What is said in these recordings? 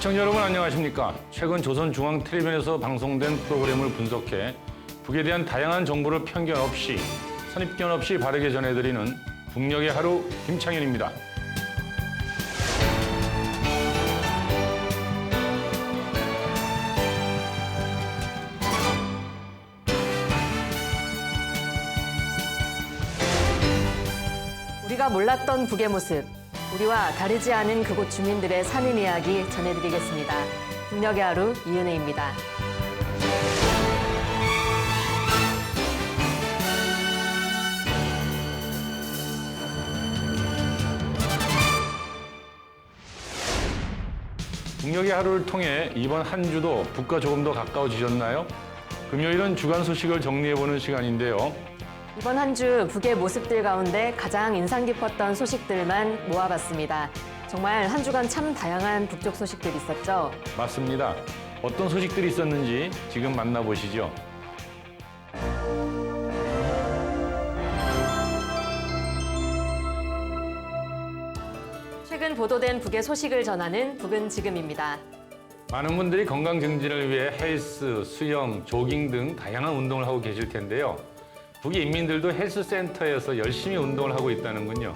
시청자 여러분 안녕하십니까? 최근 조선중앙텔레비전에서 방송된 프로그램을 분석해 북에 대한 다양한 정보를 편견 없이 선입견 없이 바르게 전해드리는 북녘의 하루 김창현입니다. 우리가 몰랐던 북의 모습, 우리와 다르지 않은 그곳 주민들의 사는 이야기 전해드리겠습니다. 북녘의 하루 이은혜입니다. 북녘의 하루를 통해 이번 한 주도 북과 조금 더 가까워지셨나요? 금요일은 주간 소식을 정리해보는 시간인데요. 이번 한 주 북의 모습들 가운데 가장 인상 깊었던 소식들만 모아봤습니다. 정말 한 주간 참 다양한 북쪽 소식들이 있었죠? 맞습니다. 어떤 소식들이 있었는지 지금 만나보시죠. 최근 보도된 북의 소식을 전하는 북은 지금입니다. 많은 분들이 건강 증진을 위해 헬스, 수영, 조깅 등 다양한 운동을 하고 계실 텐데요. 북의 인민들도 헬스센터에서 열심히 운동을 하고 있다는군요.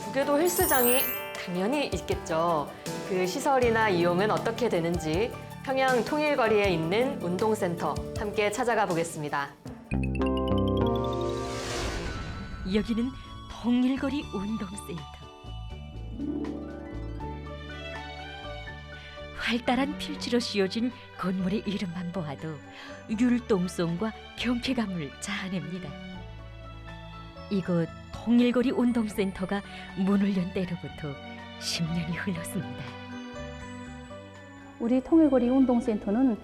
북에도 헬스장이 당연히 있겠죠. 그 시설이나 이용은 어떻게 되는지 평양 통일거리에 있는 운동센터 함께 찾아가 보겠습니다. 여기는 통일거리 운동센터. 활달한 필지로 씌워진 건물의 이름만 보아도 율동성과 경쾌감을 자아냅니다. 이곳 통일거리 운동센터가 문을 연 때로부터 10년이 흘렀습니다. 우리 통일거리 운동센터는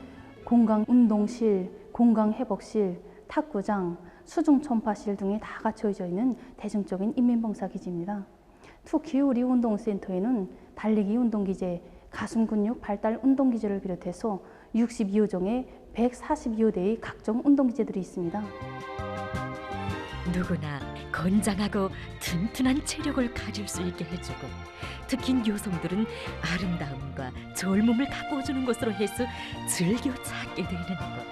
공강운동실, 공강회복실, 탁구장, 수중초음파실 등이 다 갖춰져 있는 대중적인 인민봉사기지입니다. 특히 우리 운동센터에는 달리기 운동기재, 가슴 근육 발달 운동기재를 비롯해서 62호종의 142여 대의 각종 운동기재들이 있습니다. 누구나 건장하고 튼튼한 체력을 가질 수 있게 해주고 특히 여성들은 아름다움과 젊음을 가꿔주는 것으로 해서 즐겨 찾게 되는 것.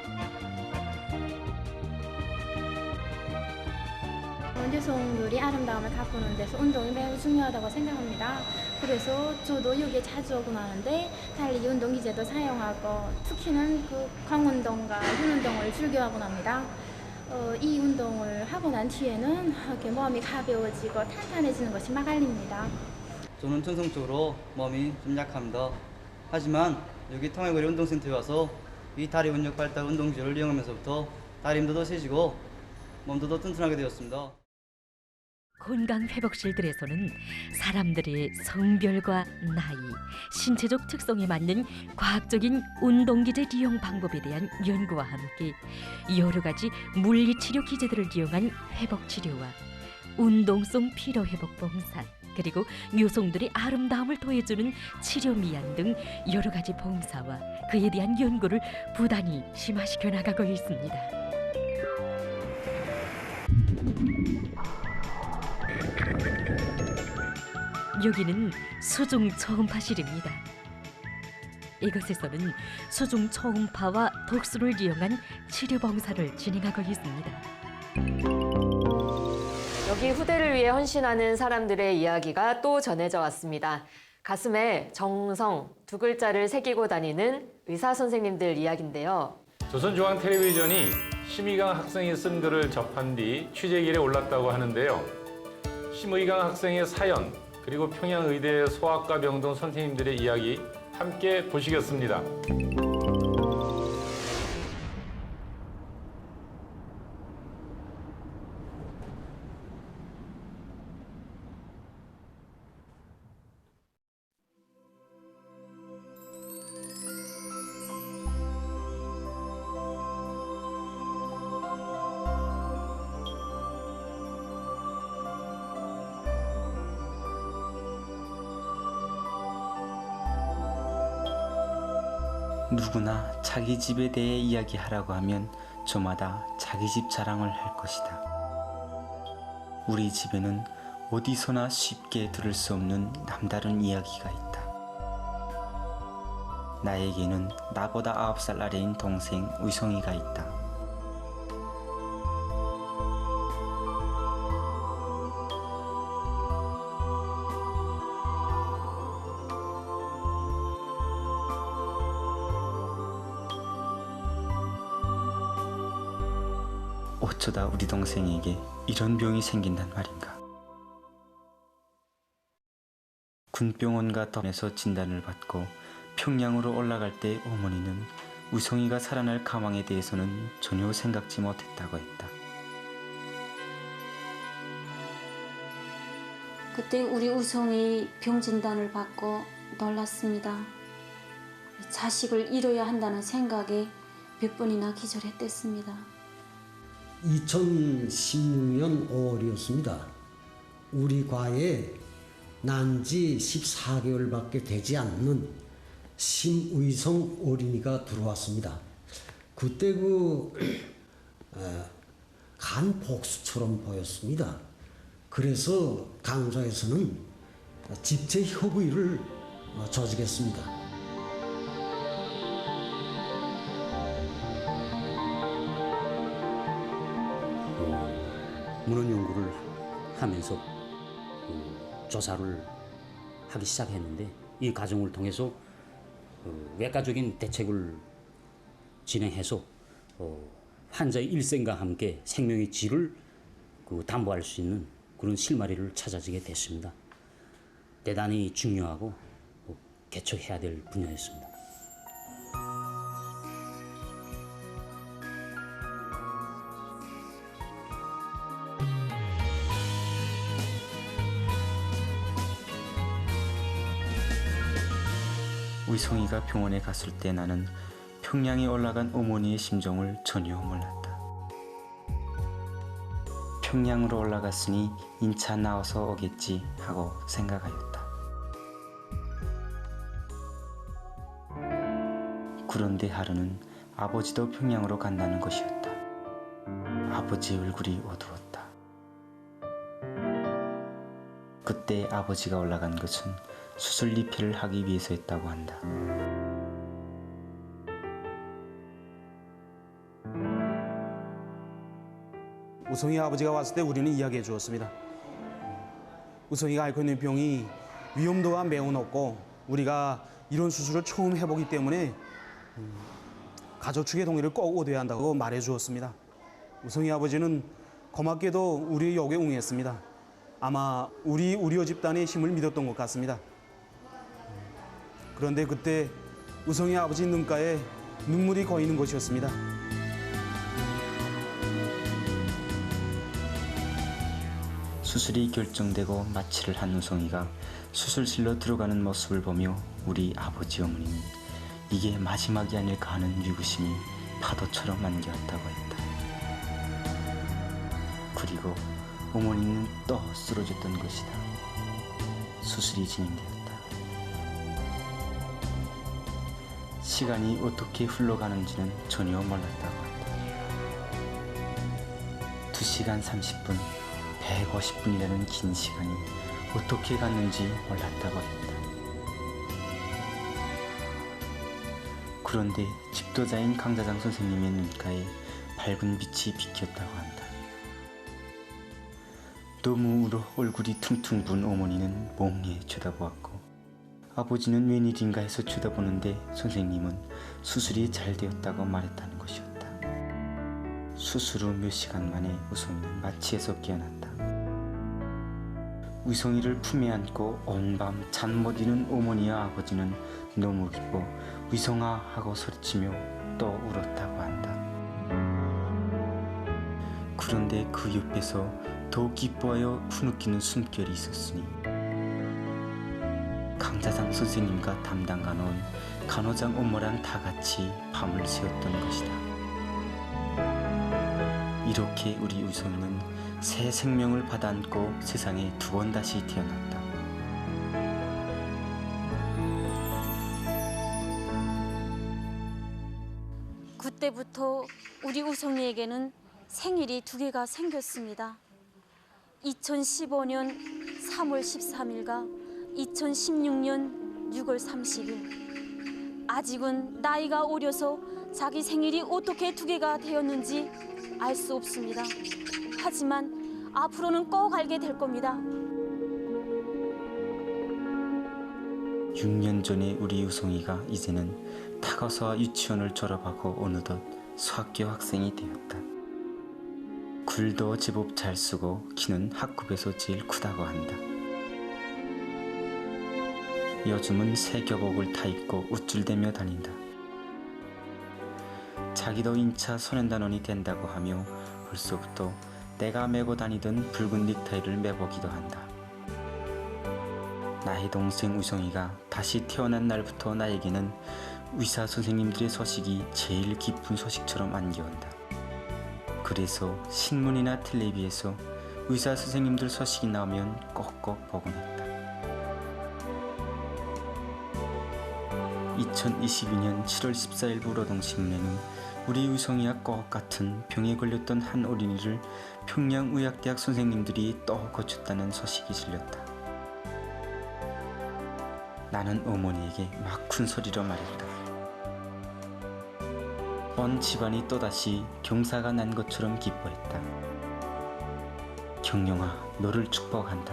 여성들이 아름다움을 가꾸는 데서 운동이 매우 중요하다고 생각합니다. 그래서 저도 여기에 자주 오곤 하는데 달리기 운동기재도 사용하고 특히는 그 광운동과 윤운동을 즐겨하곤 합니다. 이 운동을 하고 난 뒤에는 이렇게 몸이 가벼워지고 탄탄해지는 것이 막알립니다. 저는 천성적으로 몸이 좀 약합니다. 하지만 여기 통일거리 운동센터에 와서 이 다리 근육 발달 운동기구를 이용하면서부터 다리 힘도 더 세지고 몸도 더 튼튼하게 되었습니다. 건강회복실들에서는 사람들의 성별과 나이, 신체적 특성에 맞는 과학적인 운동기재 이용 방법에 대한 연구와 함께 여러 가지 물리치료 기제들을 이용한 회복치료와 운동성 피로회복 봉사, 그리고 여성들의 아름다움을 더해주는 치료 미안 등 여러 가지 봉사와 그에 대한 연구를 부단히 심화시켜 나가고 있습니다. 여기는 수중 초음파실입니다. 이곳에서는 수중 초음파와 독수를 이용한 치료 봉사를 진행하고 있습니다. 여기 후대를 위해 헌신하는 사람들의 이야기가 또 전해져 왔습니다. 가슴에 정성 두 글자를 새기고 다니는 의사 선생님들 이야기인데요. 조선중앙텔레비전이 심의강 학생이 쓴 글을 접한 뒤 취재길에 올랐다고 하는데요. 심의강 학생의 사연, 그리고 평양의대 소아과 병동 선생님들의 이야기 함께 보시겠습니다. 누구나 자기 집에 대해 이야기하라고 하면 저마다 자기 집 자랑을 할 것이다. 우리 집에는 어디서나 쉽게 들을 수 없는 남다른 이야기가 있다. 나에게는 나보다 9살 아래인 동생 의성이가 있다. 어쩌다 우리 동생에게 이런 병이 생긴단 말인가. 군병원과 덤에서 진단을 받고 평양으로 올라갈 때 어머니는 우성이가 살아날 가망에 대해서는 전혀 생각지 못했다고 했다. 그때 우리 우성이 병 진단을 받고 놀랐습니다. 자식을 잃어야 한다는 생각에 몇 번이나 기절했댔습니다. 2016년 5월이었습니다. 우리 과에 난 지 14개월밖에 되지 않는 심의성 어린이가 들어왔습니다. 그때 간 복수처럼 보였습니다. 그래서 강사에서는 집체 협의를 조직했습니다. 문헌 연구를 하면서 조사를 하기 시작했는데 이 과정을 통해서 외과적인 대책을 진행해서 환자의 일생과 함께 생명의 질을 담보할 수 있는 그런 실마리를 찾아지게 됐습니다. 대단히 중요하고 개척해야 될 분야였습니다. 의성이가 병원에 갔을 때 나는 평양에 올라간 어머니의 심정을 전혀 몰랐다. 평양으로 올라갔으니 인차 나와서 오겠지 하고 생각하였다. 그런데 하루는 아버지도 평양으로 간다는 것이었다. 아버지의 얼굴이 어두웠다. 그때 아버지가 올라간 것은 수술 리필을 하기 위해서였다고 한다. 우성이 아버지가 왔을 때 우리는 이야기해 주었습니다. 우성이가 앓고 있는 병이 위험도가 매우 높고 우리가 이런 수술을 처음 해보기 때문에 가족 측의 동의를 꼭 얻어야 한다고 말해 주었습니다. 우성이 아버지는 고맙게도 우리의 요구에 응했습니다. 아마 우리 우리어 집단의 힘을 믿었던 것 같습니다. 그런데 그때 우성이 아버지 눈가에 눈물이 고이는 것이었습니다. 수술이 결정되고 마취를 한 우성이가 수술실로 들어가는 모습을 보며 우리 아버지 어머니는 이게 마지막이 아닐까 하는 위구심이 파도처럼 안겨왔다고 했다. 그리고 어머니는 또 쓰러졌던 것이다. 수술이 진행되었다. 시간이 어떻게 흘러가는지는 전혀 몰랐다고 한다. 2시간 30분, 150분이라는 긴 시간이 어떻게 갔는지 몰랐다고 했다. 그런데 집도자인 강자장 선생님의 눈가에 밝은 빛이 비켰다고 한다. 너무 울어 얼굴이 퉁퉁 부은 어머니는 멍해 쳐다보았고 아버지는 웬일인가 해서 쳐다보는데 선생님은 수술이 잘 되었다고 말했다는 것이었다. 수술 후 몇 시간 만에 우성이는 마취에서 깨어났다. 우성이를 품에 안고 온 밤 잠 못 이룬 어머니와 아버지는 너무 기뻐 우성아 하고 소리치며 또 울었다고 한다. 그런데 그 옆에서 더 기뻐하여 후느끼는 숨결이 있었으니 강자장 선생님과 담당 간호원, 간호장 엄마랑 다 같이 밤을 새웠던 것이다. 이렇게 우리 우성이는 새 생명을 받아안고 세상에 2번 다시 태어났다. 그때부터 우리 우성이에게는 생일이 2개가 생겼습니다. 2015년 3월 13일과 2016년 6월 30일. 아직은 나이가 어려서 자기 생일이 어떻게 2개가 되었는지 알 수 없습니다. 하지만 앞으로는 꼭 알게 될 겁니다. 6년 전에 우리 우송이가 이제는 타가서와 유치원을 졸업하고 어느덧 수학교 학생이 되었다. 글도 제법 잘 쓰고 키는 학급에서 제일 크다고 한다. 요즘은 새 교복을 타 입고 우쭐대며 다닌다. 자기도 인차 소년단원이 된다고 하며 벌써부터 내가 메고 다니던 붉은 넥타이를 매보기도 한다. 나의 동생 우성이가 다시 태어난 날부터 나에게는 의사 선생님들의 소식이 제일 기쁜 소식처럼 안겨온다. 그래서 신문이나 텔레비에서 의사 선생님들 소식이 나오면 꼭꼭 보곤 했다. 2022년 7월 14일 노동신문에는 우리 우성이와 꼭 같은 병에 걸렸던 한 어린이를 평양의학대학 선생님들이 또 고쳤다는 소식이 실렸다. 나는 어머니에게 막 큰 소리로 말했다. 온 집안이 또다시 경사가 난 것처럼 기뻐했다. 경영아, 너를 축복한다.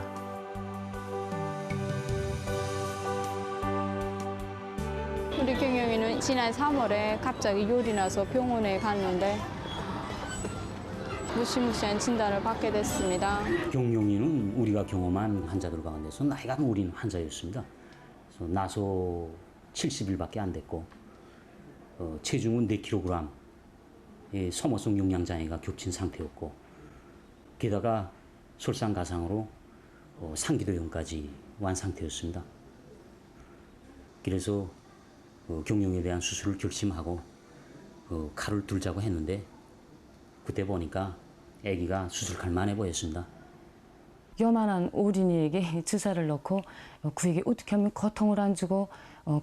우리 경영이는 지난 3월에 갑자기 열이 나서 병원에 갔는데 무시무시한 진단을 받게 됐습니다. 경영이는 우리가 경험한 환자들 가운데서 나이가 어린 환자였습니다. 그래서 나서 70일밖에 안 됐고 체중은 4kg, 소모성 용량장애가 겹친 상태였고 게다가 솔상가상으로 상기도염까지 완 상태였습니다. 그래서 경영에 대한 수술을 결심하고 칼을 들자고 했는데 그때 보니까 아기가 수술할 만해 보였습니다. 요만한 어린이에게 주사를 넣고 그에게 어떻게 하면 고통을 안 주고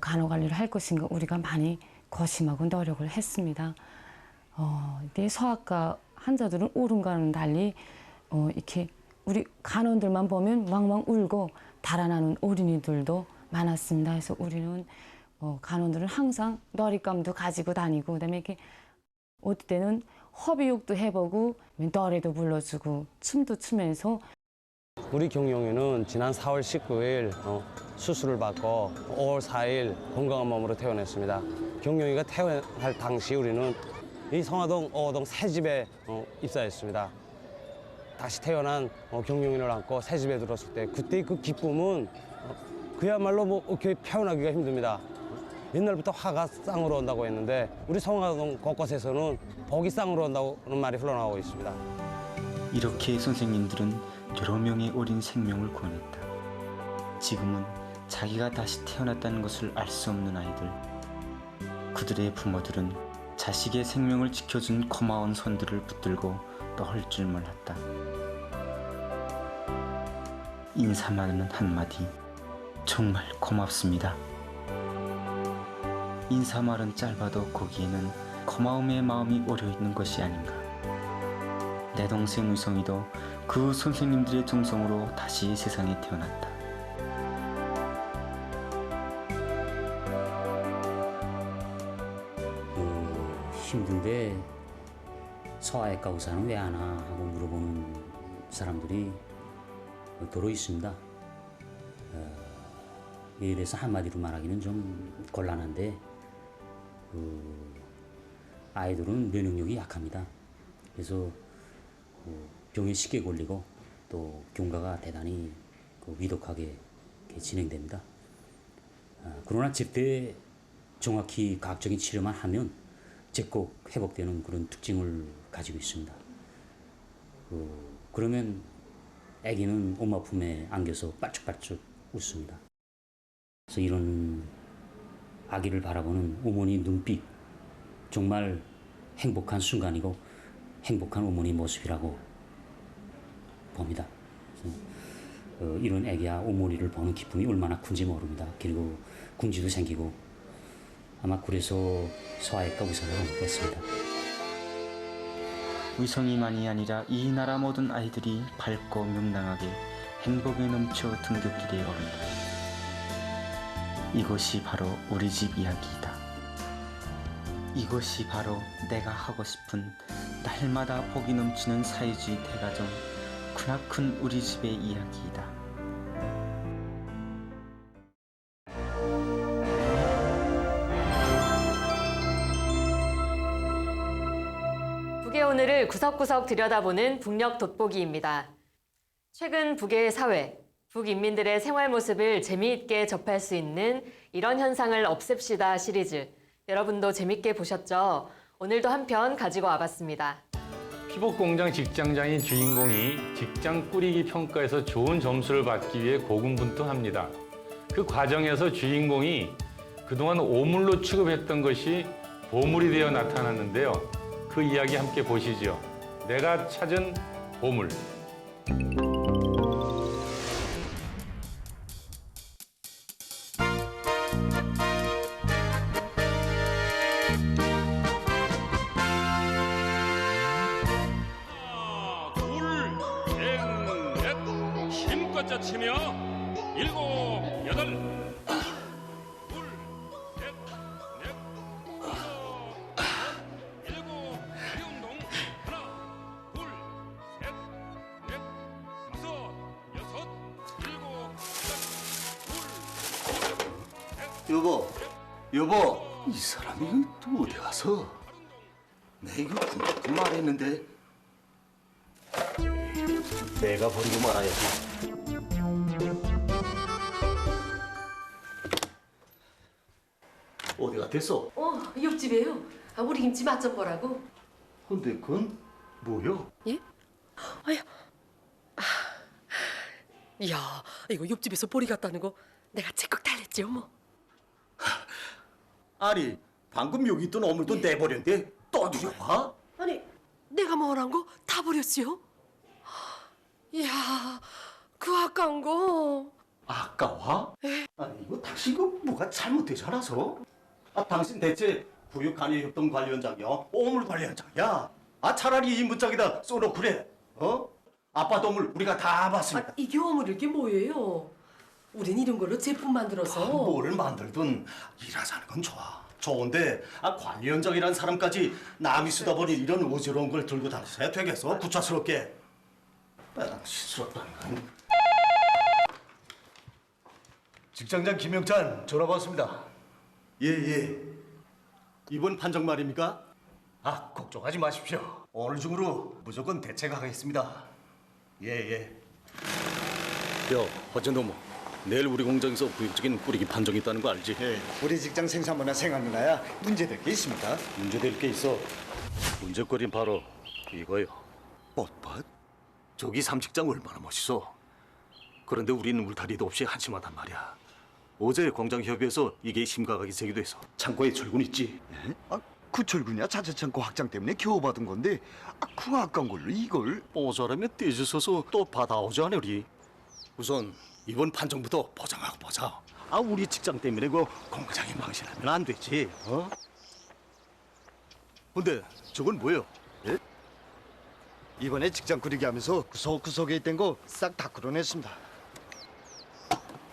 간호관리를 할 것인가 우리가 많이 고심하고 노력을 했습니다. 이게 소아과 환자들은 어른과는 달리 이렇게 우리 간원들만 보면 왕왕 울고 달아나는 어린이들도 많았습니다. 그래서 우리는 간원들은 항상 놀잇감도 가지고 다니고 그다음에 이렇게 어떨 때는 허비육도 해보고 노래도 불러주고 춤도 추면서 우리 경영이는 지난 4월 19일 수술을 받고 5월 4일 건강한 몸으로 퇴원했습니다. 경영이가 퇴원할 당시 우리는 이 성화동 5호동 새집에 입사했습니다. 다시 태어난 경영이를 안고 새집에 들었을 때 그때 그 기쁨은 그야말로 뭐 이렇게 표현하기가 힘듭니다. 옛날부터 화가 쌍으로 온다고 했는데 우리 성화동 곳곳에서는 복이 쌍으로 온다는 말이 흘러나오고 있습니다. 이렇게 선생님들은 여러 명의 어린 생명을 구원했다. 지금은 자기가 다시 태어났다는 것을 알 수 없는 아이들. 그들의 부모들은 자식의 생명을 지켜준 고마운 손들을 붙들고 떠올 줄 몰랐다. 인사만은 한마디, 정말 고맙습니다. 인사말은 짧아도 거기에는 고마움의 마음이 어려있는 것이 아닌가. 내 동생 우성이도 그 선생님들의 정성으로 다시 세상에 태어났다. 힘든데 소아외과 의사는 왜 안 와? 하고 물어보는 사람들이 도로 있습니다. 이래서 한마디로 말하기는 좀 곤란한데 아이들은 면역력이 약합니다. 그래서 병에 쉽게 걸리고 또 경과가 대단히 위독하게 진행됩니다. 그러나 제때 정확히 과학적인 치료만 하면 즉각 회복되는 그런 특징을 가지고 있습니다. 그러면 아기는 엄마 품에 안겨서 빨쭉빨쭉 웃습니다. 그래서 이런 아기를 바라보는 어머니 눈빛, 정말 행복한 순간이고 행복한 어머니 모습이라고 봅니다. 이런 아기야 어머니를 보는 기쁨이 얼마나 큰지 모릅니다. 그리고 궁지도 생기고 아마 그래서 소아외과 의사를 한 것 같습니다. 의성이만이 아니라 이 나라 모든 아이들이 밝고 명랑하게 행복에 넘쳐 등굣길에 오른다. 이것이 바로 우리 집 이야기이다. 이것이 바로 내가 하고 싶은 날마다 복이 넘치는 사회주의 대가정 크나큰 우리 집의 이야기이다. 북의 오늘을 구석구석 들여다보는 북녘 돋보기입니다. 최근 북의 사회, 북인민들의 생활 모습을 재미있게 접할 수 있는 이런 현상을 없앱시다 시리즈. 여러분도 재밌게 보셨죠? 오늘도 한 편 가지고 와봤습니다. 피복공장 직장장인 주인공이 직장 꾸리기 평가에서 좋은 점수를 받기 위해 고군분투합니다. 그 과정에서 주인공이 그동안 오물로 취급했던 것이 보물이 되어 나타났는데요. 그 이야기 함께 보시죠. 내가 찾은 보물. 힘껏 짜치며 7, 8 여보, 이 사람이 또 어디 가서? 내 이거 그만큼 말했는데 내가 버리고 말아야지. 어디 갔댔어? 옆집이에요. 우리 김치 맛 좀 보라고. 근데 그건 뭐요? 예? 이야, 이거 옆집에서 보리 갔다는 거 내가 제깍 달랬지, 어머. 아니, 방금 여기 있던 어물도 내버렸는데 또 들여와? 아니, 내가 뭐란 거 다 버렸어요? 이야, 그 아까운 거. 아까워? 아니, 이거 당신 이거 뭐가 잘못되지 않아서? 당신 대체 부육간이협동관리원장이야? 어물관리원장이야? 차라리 이 문짝에다 써놓고 그래. 아빠 어물 우리가 다 봤습니다. 이게 어물일 게 뭐예요? 우린 이런 걸로 제품 만들어서. 뭐를 만들든 일하자는 건 좋아. 좋은데 관리원장이라는 사람까지 남이 쓰다 보니 이런 어지러운 걸 들고 다니셔야 되겠어? 구차스럽게. 빼당시스럽다는 건. 직장장 김영찬 전화 받았습니다. 예. 이번 판정 말입니까? 걱정하지 마십시오. 오늘 중으로 무조건 대책하겠습니다. 예. 어쩐 내일 우리 공장에서 부역적인 뿌리기 판정이 있다는 거 알지? 우리 직장 생산문화 생활문화야 문제될 게 있습니까? 문제될 게 있어. 문제거리는 바로 이거요. 뻣뻣? 저기 삼식장 얼마나 멋있어. 그런데 우리는 울타리도 없이 한심하단 말이야. 어제 공장협의회에서 이게 심각하게 제기돼서 창고에 철근 있지? 그 철근이야 자재창고 확장 때문에 겨우 받은 건데 그 아까운 걸로 이걸 모자라면 떼주셔서 또 받아오지 않아 우리. 우선 이번 판정부터 보장하고 보자. 우리 직장 때문에 그 공장이 망신하면 안 되지. 근데 저건 뭐예요? 예? 이번에 직장 꾸리기 하면서 구석구석에 있던 거 싹 다 끌어냈습니다.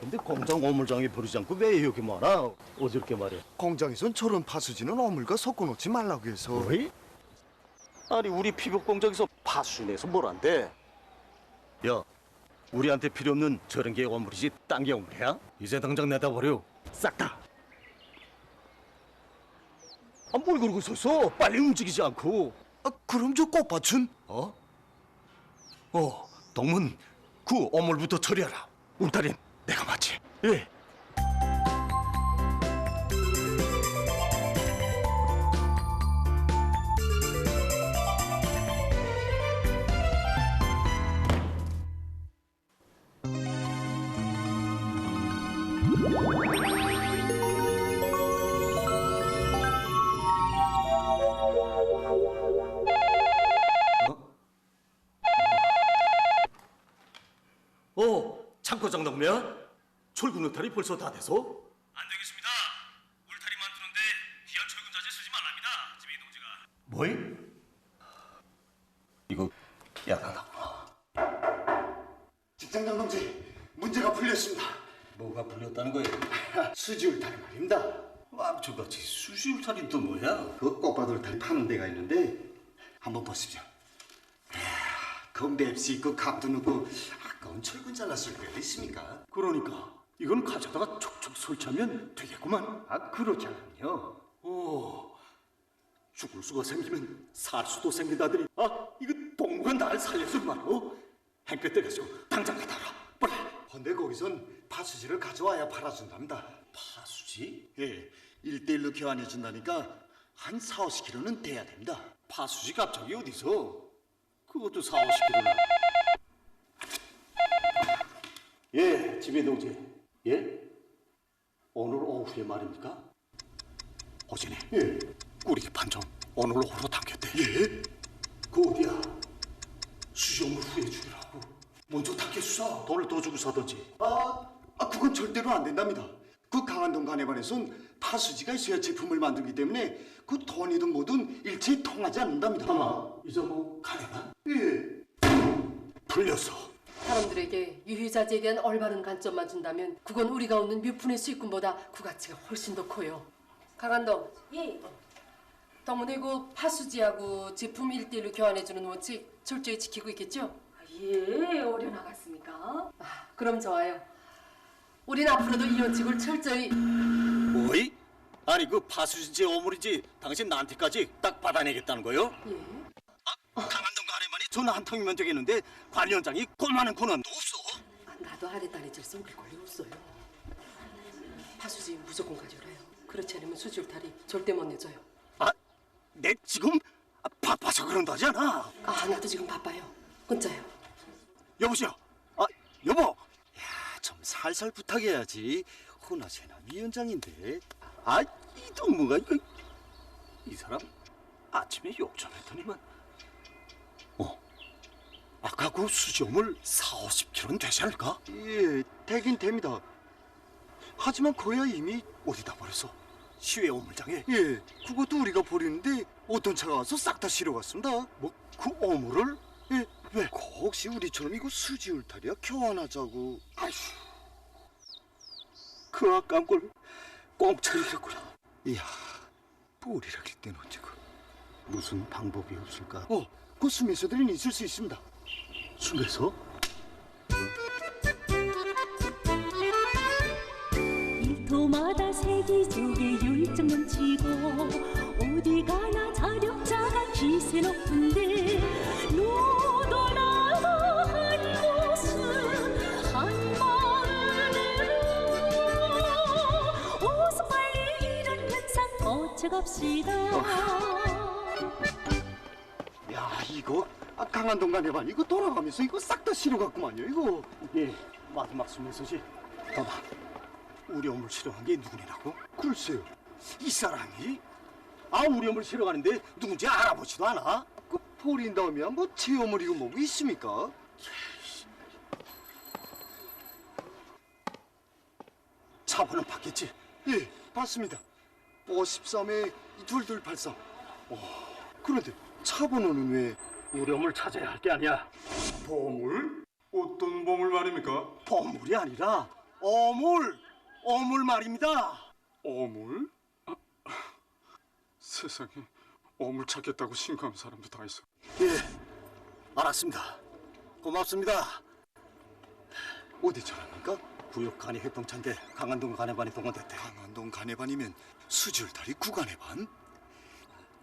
근데 공장 어물장에 버리지 않고 왜 여기 말아? 어저께 말이야. 공장에선 저런 파수지는 어물과 섞어놓지 말라고 해서. 왜? 아니 우리 피복 공장에서 파수 내서 뭘 한대? 야, 우리한테 필요 없는 저런 게 어물이지 딴 게 어물이야? 이제 당장 내다 버려. 싹 다. 뭘 그러고 있었어? 빨리 움직이지 않고. 그럼 저 꽃밭은? 동문 그 어물부터 처리하라. 울타리는 내가 맞지. 예. 창고장 놈이야? 철근 울타리 벌써 다 돼서? 안 되겠습니다. 울타리만 트는데 귀한 철근 자재 쓰지 말랍니다. 지미 동지가. 뭐이? 이거 야단하구나. 직장장 동지 문제가 풀렸습니다. 뭐가 풀렸다는 거예요? 수지 울타리 말입니다. 맘초같이 수시울타리 또 뭐야? 그 꽃바돌탈 파는 데가 있는데 한번 보십시오. 그 맵시 그 값도 넣고 아까운 철근 잘랐을 때 있습니까? 그러니까 이건 가져다가 촉촉 설치하면 되겠구만. 그렇잖아요. 오, 죽을 수가 생기면 살 수도 생긴다더니 이거 동무가 날 살려줄 말고 행패 가서 당장 가다라 빨리. 근데 거기선 파수지를 가져와야 팔아준답니다. 파수지? 예, 1대1로 교환해준다니까 한 4, 50kg는 돼야 됩니다. 파수지 갑자기 어디서? 그것도 4, 50kg나. 예, 집에 동지. 예? 오늘 오후에 말입니까? 어제네. 예. 꾸리기 판정 오늘 오후로 당겼대. 예? 그 어디야? 수시험을 후에 주기라고. 먼저 당겨주사. 돈을 더 주고 사든지. 그건 절대로 안 된답니다. 그 강한동 간해반에선 파수지가 있어야 제품을 만들기 때문에 그 돈이든 뭐든 일체에 통하지 않는답니다. 이제 뭐 간해반? 예. 풀렸어. 사람들에게 유유자재에 대한 올바른 관점만 준다면 그건 우리가 얻는 뮤푼의 수익금보다 그 가치가 훨씬 더 커요. 강한동. 예. 동문회 그 파수지하고 제품 1대1로 교환해주는 원칙 철저히 지키고 있겠죠? 예, 어려나갔습니까? 그럼 좋아요. 우린 앞으로도 이 원칙을 철저히. 뭐이? 아니 그 파수지인지 어물인지 당신 나한테까지 딱 받아내겠다는 거요? 예. 강한동 간해반이 전 한 통이면 되겠는데 관리원장이 꼴만한 권한도 없어. 나도 아랫단에 질 숨길 권리 없어요. 파수지 무조건 가져라요. 그렇지 않으면 수지울타리 절대 못 내줘요. 내 지금 바빠서 그런다지 않아? 나도 지금 바빠요. 끊자요. 여보세요? 여보. 좀 살살 부탁해야지. 허나세나 위원장인데. 이 동무가 이거 이 사람 아침에 욕 좀 했더니만. 아까 그 수지엄을 4, 50kg는 되지 않을까? 예, 되긴 됩니다. 하지만 그야 이미 어디다 버렸어? 시외 어물장에. 예, 그것도 우리가 버리는데 어떤 차가 와서 싹 다 실어갔습니다. 뭐 그 어물을? 예, 왜? 혹시 우리처럼 이거 수지 울타리야 교환하자고. 아휴, 그 아까운 걸 꽁차리겠구나. 이야, 뿌리락일 땐 어쩌고. 무슨 방법이 없을까? 그 수매서들은 있을 수 있습니다. 수매서? 일터마다 세기속에 열정 넘치고 어디 가나 자력자가 기세 높은데 너도 나도 한 모습 한 마음으로 어서 빨리 이런 현상 거쳐갑시다. 야, 이거 강한동 간해반 이거 돌아가면서 이거 싹 다 실어갔구만요. 이거. 예, 마지막 수매서지. 봐봐. 우리 어물 실어간 게 누구냐고? 글쎄요. 이 사람이? 우리 어물 실어가는데 누군지 알아보지도 않아? 그 버린 다음이야 뭐 제 어물이고 뭐고 있습니까? 차번호 받겠지? 예, 봤습니다. 53에 2283. 그런데 차 번호는 왜? 우리 어물 찾아야 할 게 아니야. 보물? 어떤 보물 말입니까? 보물이 아니라 어물 말입니다. 어물? 세상에, 어물 찾겠다고 신고한 사람도 다 있어. 예, 알았습니다. 고맙습니다. 어디 전화입니까? 구역 간이 협동차인데 강한동 간해반이 동원됐대. 강한동 간해반이면 수지울타리 구간해반?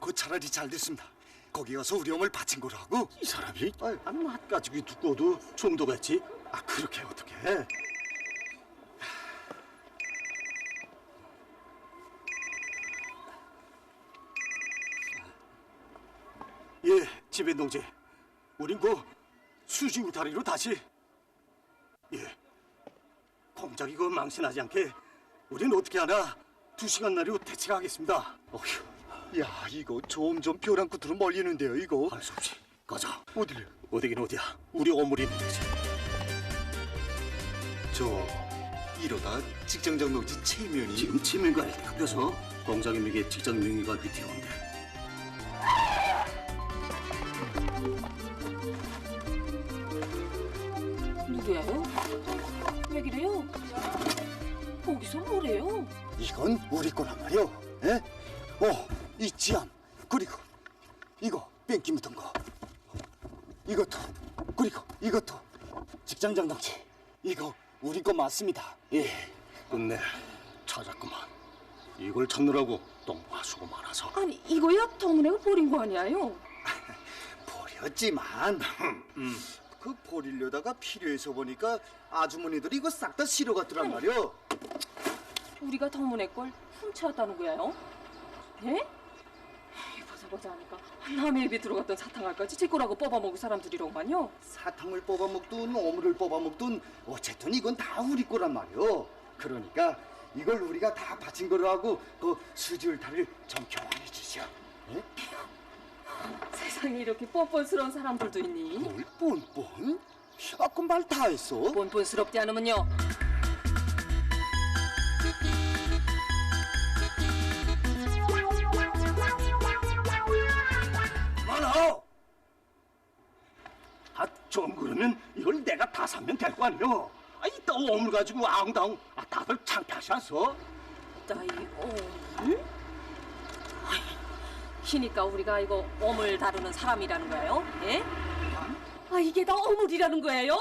그 차라리 잘 됐습니다. 거기 가서 우리 어물 바친 거로 하고. 이 사람이 맛 가지고 두고도 중독했지? 그렇게 어떻게 해? 예, 집엔 동지. 우린 그 수지 울타리로 다시. 예, 공작이 그 망신하지 않게 우린 어떻게 하나 2시간 나리로 대책하겠습니다. 야, 이거 점점 벼랑 끝으로 멀리는데요, 이거. 할 수 없이 가자. 어디를? 어디긴 어디야. 우리 어물이 있는 데지. 이러다 직장장 동지 체면이. 지금 체면가 그래서 공작임에게 직장 명의가 위태로운데. 누구예요? 왜 그래요? 거기서 뭐래요? 이건 우리 거란 말이오. 에? 이 지암, 그리고 이거 뺑기 묻은 거, 이것도, 그리고 이것도 직장장 당치, 이거 우리 거 맞습니다. 예, 끝내 찾았구만. 이걸 찾느라고 똥과 수고 많아서. 아니 이거야 동문회가 버린 거 아니에요? 버렸지만 그 버리려다가 필요해서 보니까 아주머니들이 이거 싹 다 실어갔더란 말이오. 우리가 동문회 걸 훔쳐왔다는 거야요? 예? 보자 하니까 남의 입에 들어갔던 사탕알까지 제 거라고 뽑아먹을 사람들이로만요. 사탕을 뽑아먹든 오물을 뽑아먹든 어쨌든 이건 다 우리 거란 말이오. 그러니까 이걸 우리가 다 바친 거로 하고 그 수지울타를 좀 교환해 주시오. 예? 세상에 이렇게 뻔뻔스러운 사람들도 있니? 뭘 뻔뻔? 아까 말 다 했어. 뻔뻔스럽지 않으면요. 많아. 좀 그러면 이걸 내가 다 사면 될 거 아니오. 이따 오물 가지고 앙당 다들 창피하지 않소? 나이 오물? 키니까 우리가 이거 오물 다루는 사람이라는 거예요? 예? 이게 다 오물이라는 거예요?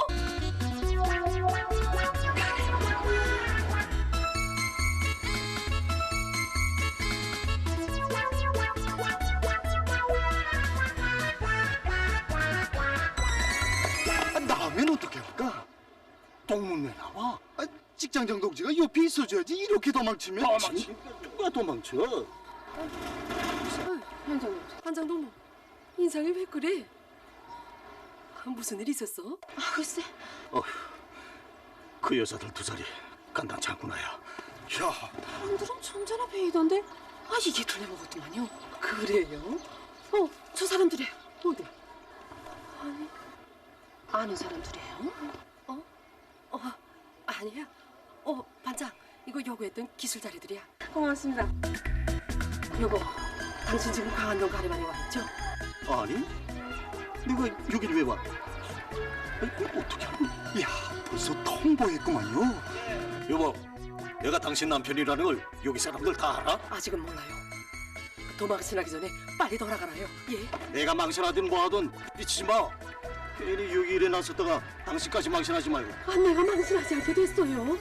나면 어떻게 할까? 동문회 나와? 직장장 동지가 옆에 있어줘야지. 이렇게 도망치면. 누가 도망쳐? 한장동무 인상이 왜 그래? 무슨 일 있었어? 글쎄. 그 여자들 두 자리 간단치 않구나야. 야, 사람들은 천재나 베이던데 이게 틀려먹었더만요. 그래요? 저 사람들이에요. 어디? 아니, 아는 사람들이에요? 아니야. 반장, 이거 요구했던 기술 자리들이야. 고맙습니다. 요거, 당신 지금 강한동 가래반에 와 있죠? 아니? 내가 여기를 왜 와? 어떻게 하니? 야, 벌써 통보했구만요. 여보, 내가 당신 남편이라는 걸 여기 사람들 다 알아? 아직은 몰라요. 도망치나기 전에 빨리 돌아가라요. 예. 내가 망신하든 뭐하든 미치지 마. 괜히 여기 일에 나섰다가 당신까지 망신하지 말고. 내가 망신하지 않게 됐어요.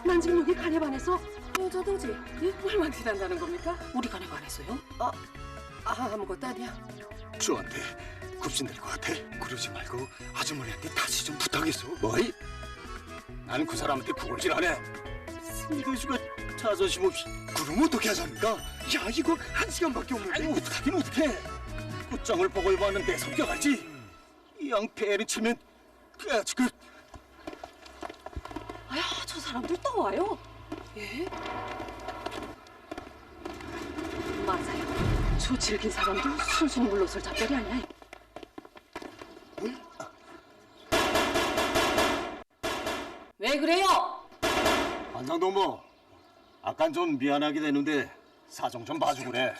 난 지금 여기 가래반에서 여자동지 뭘 망신한다는 겁니까? 우리 가래반에서요? 아무것도 아니야. 저한테 굽신 될 것 같아. 그러지 말고 아주머니한테 다시 좀 부탁했어. 뭐이? 난 그 사람한테 구걸질하네. 승대수가 자존심 없이. 그럼 어떻게 하자니까? 야, 이거 1시간밖에 없는데. 어떡하긴 어떡해. 끝장을 보고 해봤는 내 성격 알지? 이 양패를 치면 지금. 저 사람들 또 와요. 예? 맞아요. 저 질긴 사람들 순순히 물러설 잡다리 아니야. 왜 그래요? 반장도모, 아깐 좀 미안하게 되는데 사정 좀 봐주고 그래.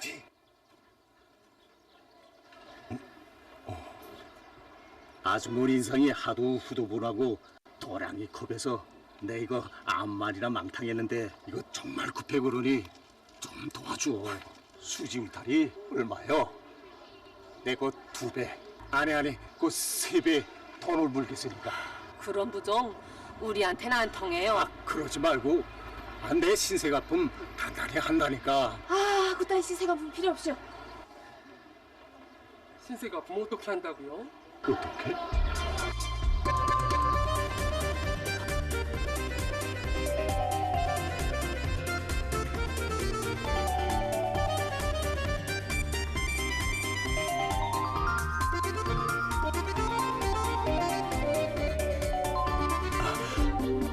아주머니 인상이 하도 후두부라고 도량이 컵에서 내 이거 아무 말이나 망탕했는데 이거 정말 급해 그러니 좀 도와줘. 수지 울타리 얼마요? 내 거 2배. 아니 그 3배 돈을 물겠으니까. 그런 부정 우리한테는 안 통해요. 그러지 말고 내 신세가품 단단히 한다니까. 그딴 신세가품 필요 없이요. 신세가품 어떻게 한다고요? 어떻게?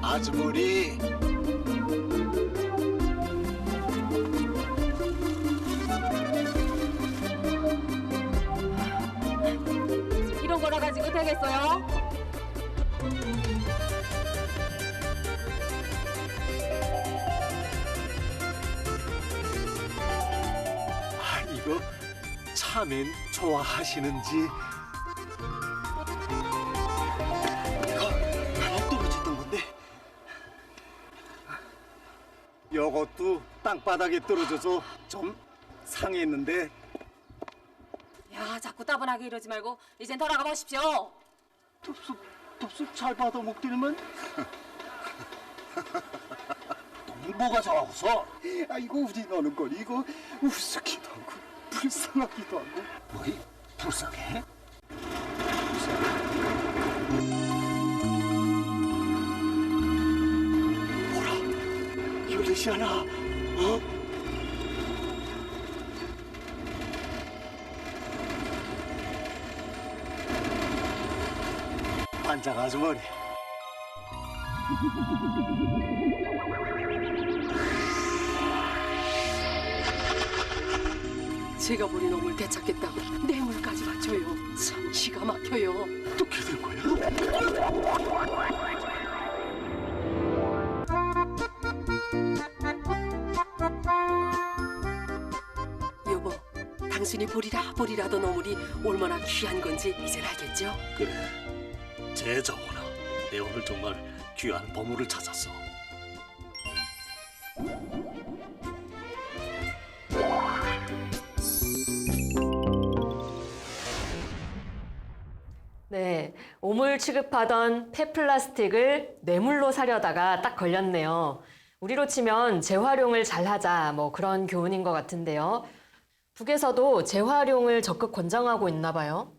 아주머니. 이런 거라 가지고 되겠어요? 이거 차면 좋아하시는지. 이거 하나 떨어졌던 건데. 요것도 땅바닥에 떨어져서 좀 상했는데. 야, 자꾸 따분하게 이러지 말고 이젠 돌아가 보십시오. 덥수 잘 받아 먹더니만. 넌 뭐가 좋아서? 아이고 우리 너는 걸 이거 우습기도 하고 불쌍하기도 하고. 뭐이 불쌍해? 뭐라 유리시아나, 어? 반장 아주머니. 제가 버린 어물 되찾겠다고 뇌물까지 바쳐요. 참 기가 막혀요. 어떻게 된 거야? 여보, 당신이 보리라던 어물이 얼마나 귀한 건지 이젠 알겠죠? 그래, 제자원아, 내 오늘 정말 귀한 보물을 찾았어. 네, 오물 취급하던 폐플라스틱을 뇌물로 사려다가 딱 걸렸네요. 우리로 치면 재활용을 잘하자 뭐 그런 교훈인 것 같은데요. 북에서도 재활용을 적극 권장하고 있나 봐요.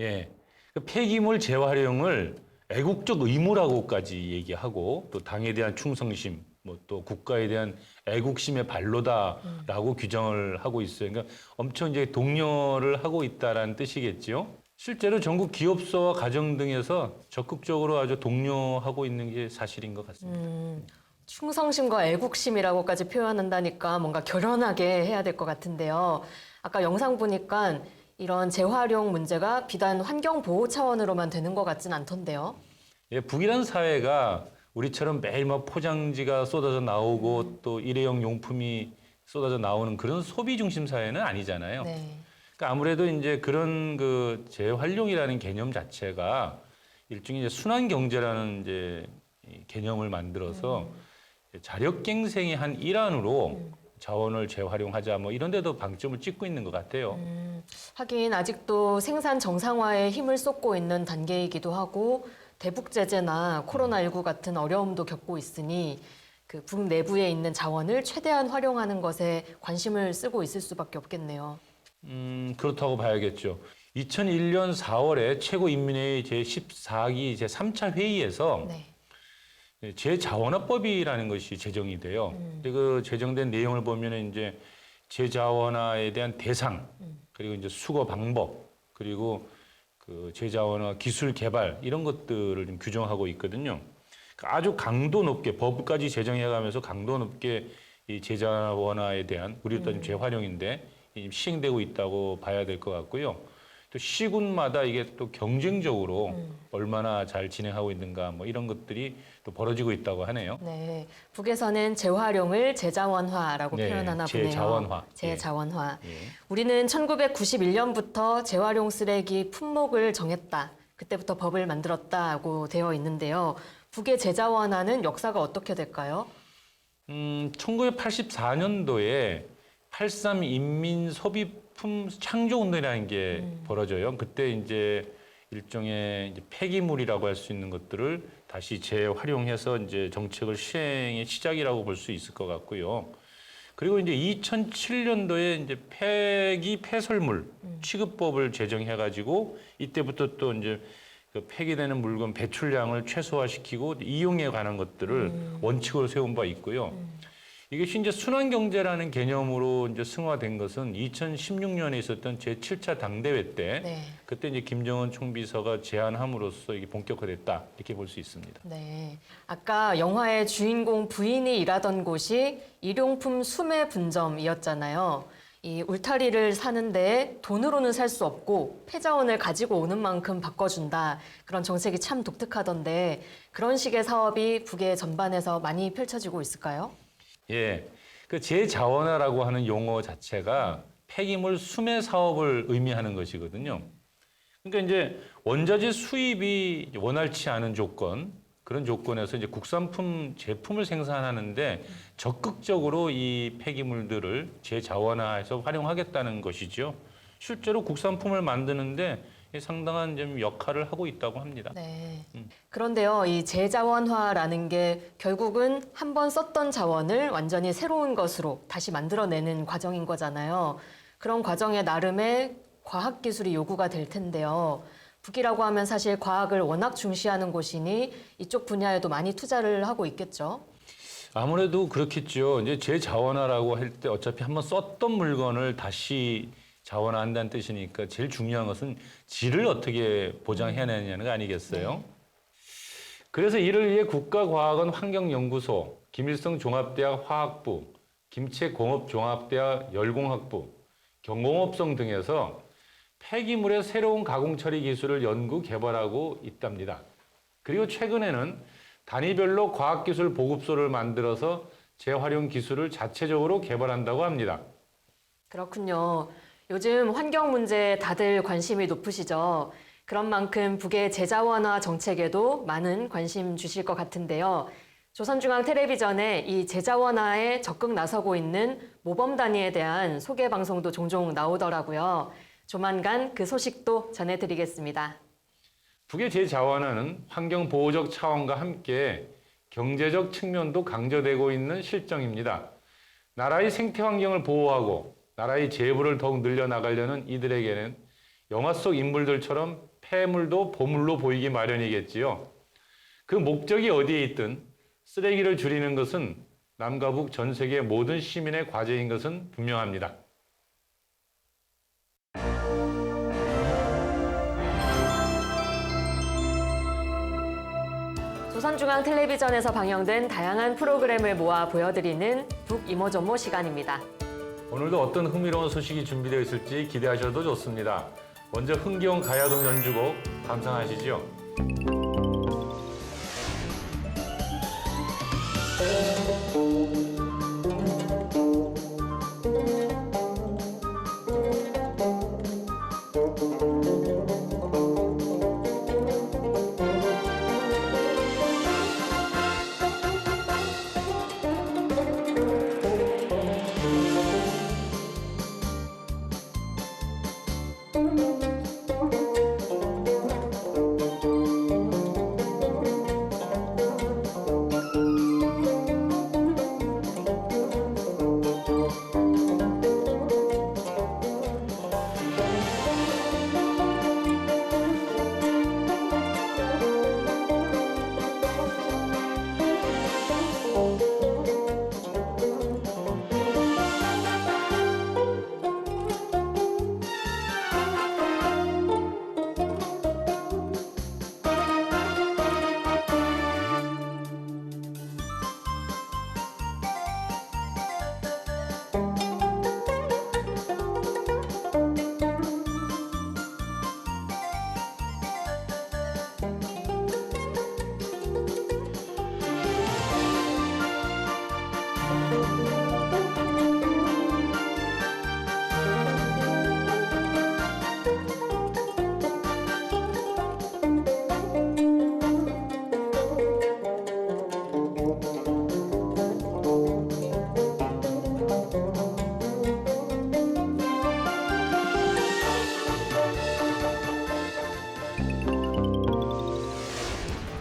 예, 그 폐기물 재활용을 애국적 의무라고까지 얘기하고 또 당에 대한 충성심, 뭐 또 국가에 대한 애국심의 발로다라고 규정을 하고 있어요. 그러니까 엄청 이제 독려를 하고 있다라는 뜻이겠죠. 실제로 전국 기업소와 가정 등에서 적극적으로 아주 독려하고 있는 게 사실인 것 같습니다. 충성심과 애국심이라고까지 표현한다니까 뭔가 결연하게 해야 될 것 같은데요. 아까 영상 보니까 이런 재활용 문제가 비단 환경 보호 차원으로만 되는 것 같진 않던데요. 예, 북이라는 사회가 우리처럼 매일 막 포장지가 쏟아져 나오고 또 일회용 용품이 쏟아져 나오는 그런 소비 중심 사회는 아니잖아요. 네. 그러니까 아무래도 이제 그런 그 재활용이라는 개념 자체가 일종의 이제 순환 경제라는 이제 개념을 만들어서 자력갱생의 한 일환으로 자원을 재활용하자 뭐 이런 데도 방점을 찍고 있는 것 같아요. 하긴 아직도 생산 정상화에 힘을 쏟고 있는 단계이기도 하고 대북 제재나 코로나19 같은 어려움도 겪고 있으니 그 북 내부에 있는 자원을 최대한 활용하는 것에 관심을 쓰고 있을 수밖에 없겠네요. 그렇다고 봐야겠죠. 2001년 4월에 최고인민회의 제14기 제3차 회의에서 재자원화법이라는 것이 제정이 돼요. 근데 그 제정된 내용을 보면은 이제 재자원화에 대한 대상, 그리고 이제 수거 방법, 그리고 그 재자원화 기술 개발 이런 것들을 좀 규정하고 있거든요. 아주 강도 높게 법까지 제정해가면서 강도 높게 이 재자원화에 대한 우리로 따지면 재활용인데 시행되고 있다고 봐야 될 것 같고요. 또 시군마다 이게 또 경쟁적으로 얼마나 잘 진행하고 있는가 뭐 이런 것들이 또 벌어지고 있다고 하네요. 네, 북에서는 재활용을 재자원화라고 네, 표현하나 보네요. 재자원화. 재자원화. 예. 우리는 1991년부터 재활용 쓰레기 품목을 정했다. 그때부터 법을 만들었다고 되어 있는데요. 북의 재자원화는 역사가 어떻게 될까요? 1984년도에 83 인민 소비품 창조 운동이라는 게 벌어져요. 그때 이제 일종의 이제 폐기물이라고 할 수 있는 것들을 다시 재활용해서 이제 정책을 시행의 시작이라고 볼 수 있을 것 같고요. 그리고 이제 2007년도에 이제 폐기폐설물 취급법을 제정해가지고 이때부터 또 이제 그 폐기되는 물건 배출량을 최소화시키고 이용에 관한 것들을 원칙으로 세운 바 있고요. 이것이 이제 순환경제라는 개념으로 이제 승화된 것은 2016년에 있었던 제7차 당대회 때 그때 이제 김정은 총비서가 제안함으로써 이게 본격화됐다 이렇게 볼 수 있습니다. 네, 아까 영화의 주인공 부인이 일하던 곳이 일용품 수매 분점이었잖아요. 이 울타리를 사는데 돈으로는 살 수 없고 폐자원을 가지고 오는 만큼 바꿔준다. 그런 정책이 참 독특하던데 그런 식의 사업이 북의 전반에서 많이 펼쳐지고 있을까요? 예, 그 재자원화라고 하는 용어 자체가 폐기물 수매 사업을 의미하는 것이거든요. 그러니까 이제 원자재 수입이 원활치 않은 조건, 그런 조건에서 이제 국산품 제품을 생산하는데 적극적으로 이 폐기물들을 재자원화해서 활용하겠다는 것이죠. 실제로 국산품을 만드는데 상당한 좀 역할을 하고 있다고 합니다. 네. 그런데요, 이 재자원화라는 게 결국은 한 번 썼던 자원을 완전히 새로운 것으로 다시 만들어내는 과정인 거잖아요. 그런 과정에 나름의 과학 기술이 요구가 될 텐데요. 북이라고 하면 사실 과학을 워낙 중시하는 곳이니 이쪽 분야에도 많이 투자를 하고 있겠죠. 아무래도 그렇겠죠. 이제 재자원화라고 할 때 어차피 한번 썼던 물건을 다시 자원화한다는 뜻이니까 제일 중요한 것은 질을 어떻게 보장해내냐는 거 아니겠어요? 그래서 이를 위해 국가과학원 환경연구소, 김일성 종합대학 화학부, 김책공업종합대학 열공학부, 경공업성 등에서 폐기물의 새로운 가공 처리 기술을 연구 개발하고 있답니다. 그리고 최근에는 단위별로 과학기술 보급소를 만들어서 재활용 기술을 자체적으로 개발한다고 합니다. 그렇군요. 요즘 환경 문제에 다들 관심이 높으시죠. 그런 만큼 북의 재자원화 정책에도 많은 관심 주실 것 같은데요. 조선중앙텔레비전에 이 재자원화에 적극 나서고 있는 모범단위에 대한 소개 방송도 종종 나오더라고요. 조만간 그 소식도 전해드리겠습니다. 북의 재자원화는 환경보호적 차원과 함께 경제적 측면도 강조되고 있는 실정입니다. 나라의 생태환경을 보호하고 나라의 재부를 더욱 늘려나가려는 이들에게는 영화 속 인물들처럼 폐물도 보물로 보이기 마련이겠지요. 그 목적이 어디에 있든 쓰레기를 줄이는 것은 남과 북 전 세계 모든 시민의 과제인 것은 분명합니다. 조선중앙텔레비전에서 방영된 다양한 프로그램을 모아 보여드리는 북이모저모 시간입니다. 오늘도 어떤 흥미로운 소식이 준비되어 있을지 기대하셔도 좋습니다. 먼저 흥겨운 가야동 연주곡 감상하시죠.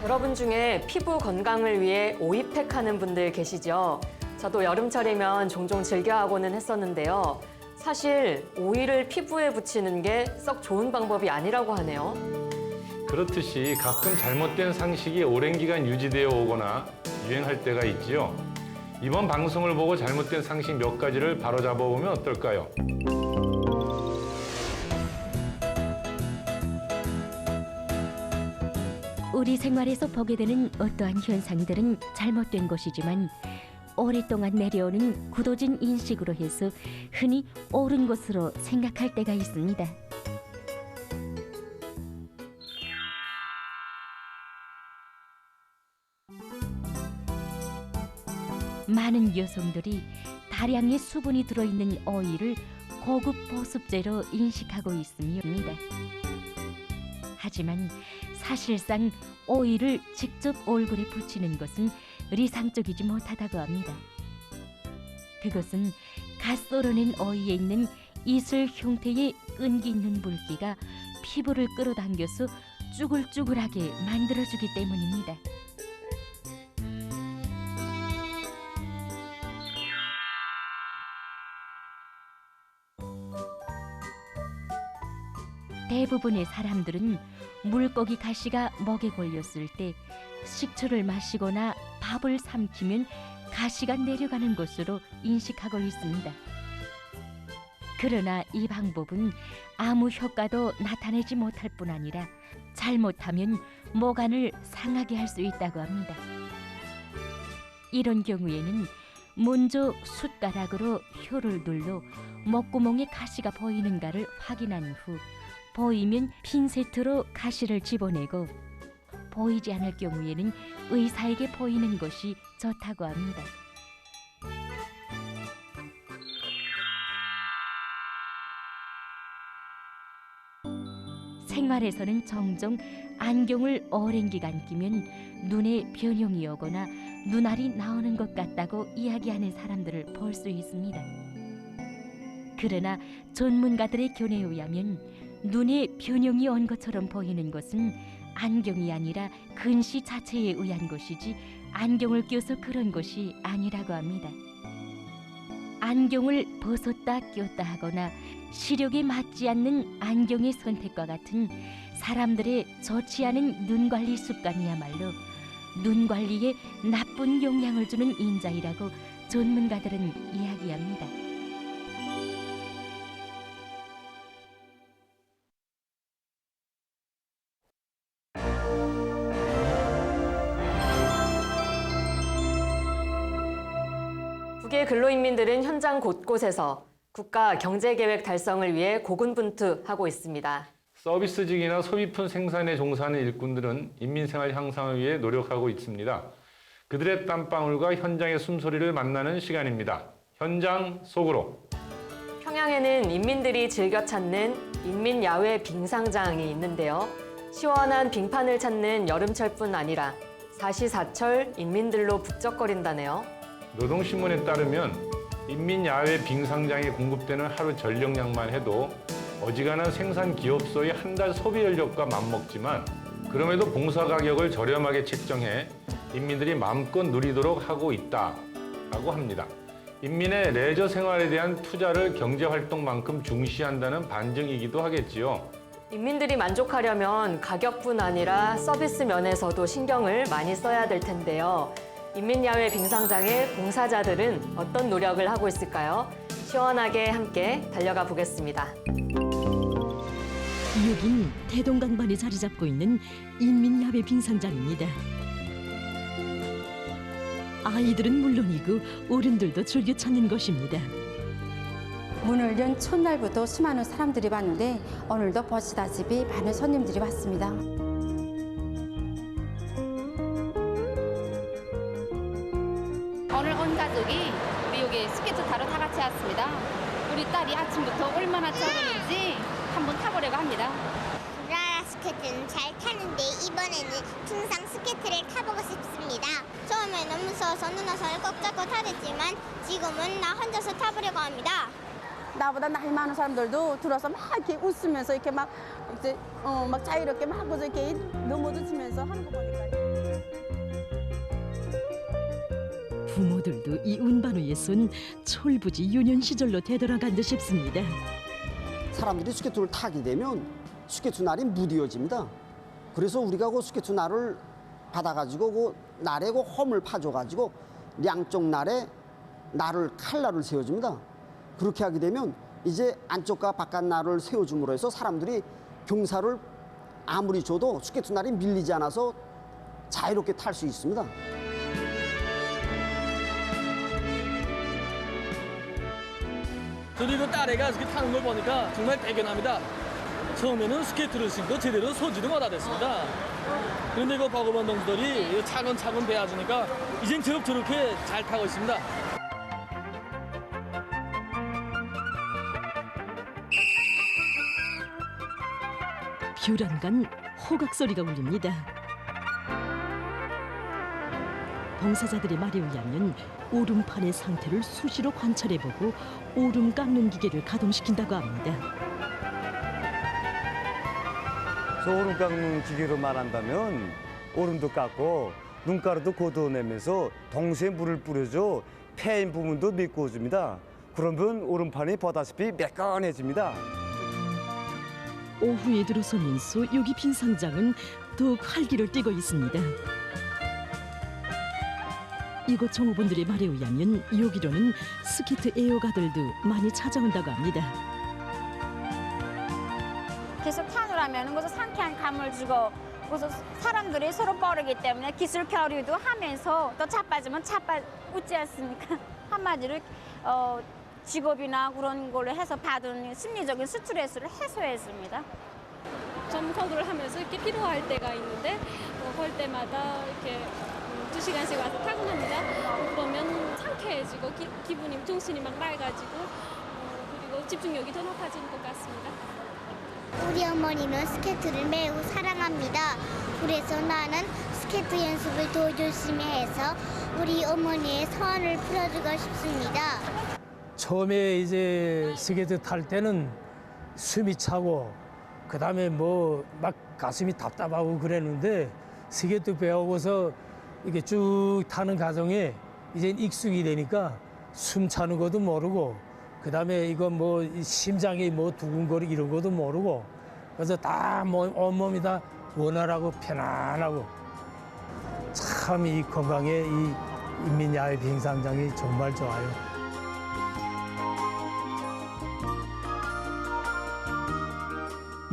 여러분 중에 피부 건강을 위해 오이팩 하는 분들 계시죠? 저도 여름철이면 종종 즐겨하고는 했었는데요. 사실 오이를 피부에 붙이는 게 썩 좋은 방법이 아니라고 하네요. 그렇듯이 가끔 잘못된 상식이 오랜 기간 유지되어 오거나 유행할 때가 있지요. 이번 방송을 보고 잘못된 상식 몇 가지를 바로잡아 보면 어떨까요? 우리 생활에서 보게 되는 어떠한 현상들은 잘못된 것이지만 오랫동안 내려오는 굳어진 인식으로 해서 흔히 옳은 것으로 생각할 때가 있습니다. 많은 여성들이 다량의 수분이 들어있는 오이를 고급 보습제로 인식하고 있습니다. 하지만 사실상 오이를 직접 얼굴에 붙이는 것은 리상적이지 못하다고 합니다. 그것은 갓 썰어낸 오이에 있는 이슬 형태의 끈기 있는 물기가 피부를 끌어당겨서 쭈글쭈글하게 만들어주기 때문입니다. 대부분의 사람들은 물고기 가시가 먹에 걸렸을 때 식초를 마시거나 밥을 삼키면 가시가 내려가는 것으로 인식하고 있습니다. 그러나 이 방법은 아무 효과도 나타내지 못할 뿐 아니라 잘못하면 모간을 상하게 할 수 있다고 합니다. 이런 경우에는 먼저 숟가락으로 혀를 눌러 목구멍에 가시가 보이는가를 확인한 후 보이면 핀셋으로 가시를 집어내고 보이지 않을 경우에는 의사에게 보이는 것이 좋다고 합니다. 생활에서는 종종 안경을 오랜 기간 끼면 눈에 변형이 오거나 눈알이 나오는 것 같다고 이야기하는 사람들을 볼 수 있습니다. 그러나 전문가들의 견해에 의하면 눈에 변형이 온 것처럼 보이는 것은 안경이 아니라 근시 자체에 의한 것이지 안경을 껴서 그런 것이 아니라고 합니다. 안경을 벗었다 꼈다 하거나 시력에 맞지 않는 안경의 선택과 같은 사람들의 좋지 않은 눈 관리 습관이야말로 눈 관리에 나쁜 영향을 주는 인자이라고 전문가들은 이야기합니다. 북의 근로인민들은 현장 곳곳에서 국가 경제계획 달성을 위해 고군분투하고 있습니다. 서비스직이나 소비품 생산에 종사하는 일꾼들은 인민생활 향상을 위해 노력하고 있습니다. 그들의 땀방울과 현장의 숨소리를 만나는 시간입니다. 현장 속으로. 평양에는 인민들이 즐겨 찾는 인민야외 빙상장이 있는데요. 시원한 빙판을 찾는 여름철뿐 아니라 사시사철 인민들로 북적거린다네요. 노동신문에 따르면 인민야외 빙상장에 공급되는 하루 전력량만 해도 어지간한 생산 기업소의 한 달 소비 전력과 맞먹지만 그럼에도 봉사 가격을 저렴하게 책정해 인민들이 마음껏 누리도록 하고 있다고 합니다. 인민의 레저 생활에 대한 투자를 경제활동만큼 중시한다는 반증이기도 하겠지요. 인민들이 만족하려면 가격뿐 아니라 서비스 면에서도 신경을 많이 써야 될 텐데요. 인민야외 빙상장의 봉사자들은 어떤 노력을 하고 있을까요? 시원하게 함께 달려가 보겠습니다. 여긴 대동강반에 자리 잡고 있는 인민야외 빙상장입니다. 아이들은 물론이고 어른들도 즐겨 찾는 곳입니다. 문을 연 첫날부터 수많은 사람들이 왔는데 오늘도 보시다시피 많은 손님들이 왔습니다. 오늘 온 가족이 우리 여기 스케이트 타러 다 같이 왔습니다. 우리 딸이 아침부터 얼마나 쳐오르는지 한번 타보려고 합니다. 우라라 스케이트는 잘 타는데 이번에는 중상 스케이트를 타보고 싶습니다. 처음에 너무 무서워서 누나손을 꼭 잡고 타랬지만 지금은 나 혼자서 타보려고 합니다. 나보다 나이 많은 사람들도 들어서 막 이렇게 웃으면서 이렇게 막 이제 막 자유롭게 막 이렇게 넘어지면서 하는 거 보니까. 부모들도 이 운반위에 선 철부지 유년 시절로 되돌아간 듯 싶습니다. 사람들이 스케이트를 타게 되면 스케이트 날이 무뎌집니다. 그래서 우리가 그 스케이트 날을 받아가지고 그 날에 그 홈을 파줘가지고 양쪽 날에 칼날을 세워줍니다. 그렇게 하게 되면 이제 안쪽과 바깥 날을 세워줌으로 해서 사람들이 경사를 아무리 줘도 스케이트 날이 밀리지 않아서 자유롭게 탈 수 있습니다. 저도 이거 딸애가 이렇게 타는 걸 보니까 정말 대견합니다. 처음에는 스케이트를 신고 제대로 서지도 못하겠습니다. 그런데 이거 버거반 동지들이 차근차근 배워주니까 이젠 저렇게 잘 타고 있습니다. 뷰란간 호각 소리가 울립니다. 봉사자들의 말에 의하면 오름판의 상태를 수시로 관찰해보고 오름 깎는 기계를 가동시킨다고 합니다. 오름 깎는 기계로 말한다면 오름도 깎고 눈가루도 걷어내면서 동시에 물을 뿌려줘 패인 부분도 메꿔줍니다. 그러면 오름판이 보다시피 매끈해집니다. 오후에 들어서면서 여기 빈상장은 더욱 활기를 띠고 있습니다. 이곳 종업원들의 말에 의하면 여기로는 스케이트 애호가들도 많이 찾아온다고 합니다. 계속 타느라면 그래서 상쾌한 감을 주고 그래서 사람들이 서로 빠르기 때문에 기술 교류도 하면서 또 자빠지면 웃지 않습니까? 한마디로 직업이나 그런 걸로 해서 받은 심리적인 스트레스를 해소했습니다. 점검을 하면서 이렇게 피로할 때가 있는데 그럴 때마다 이렇게 2시간씩 와서 타고납니다. 그러면 상쾌해지고 기분이 정신이 막 맑아지고 그리고 집중력이 더 높아지는 것 같습니다. 우리 어머니는 스케이트를 매우 사랑합니다. 그래서 나는 스케이트 연습을 더 열심히 해서 우리 어머니의 소원을 풀어주고 싶습니다. 처음에 이제 스케이트 탈 때는 숨이 차고 그다음에 뭐 막 가슴이 답답하고 그랬는데 스케이트 배우고서 이렇게 쭉 타는 과정에 이제 익숙이 되니까 숨 차는 것도 모르고 그다음에 이거 뭐 심장이 뭐 두근거리고 이런 것도 모르고 그래서 다 온몸이 다 원활하고 편안하고 참 이 건강에 이 인민야외 비행상장이 정말 좋아요.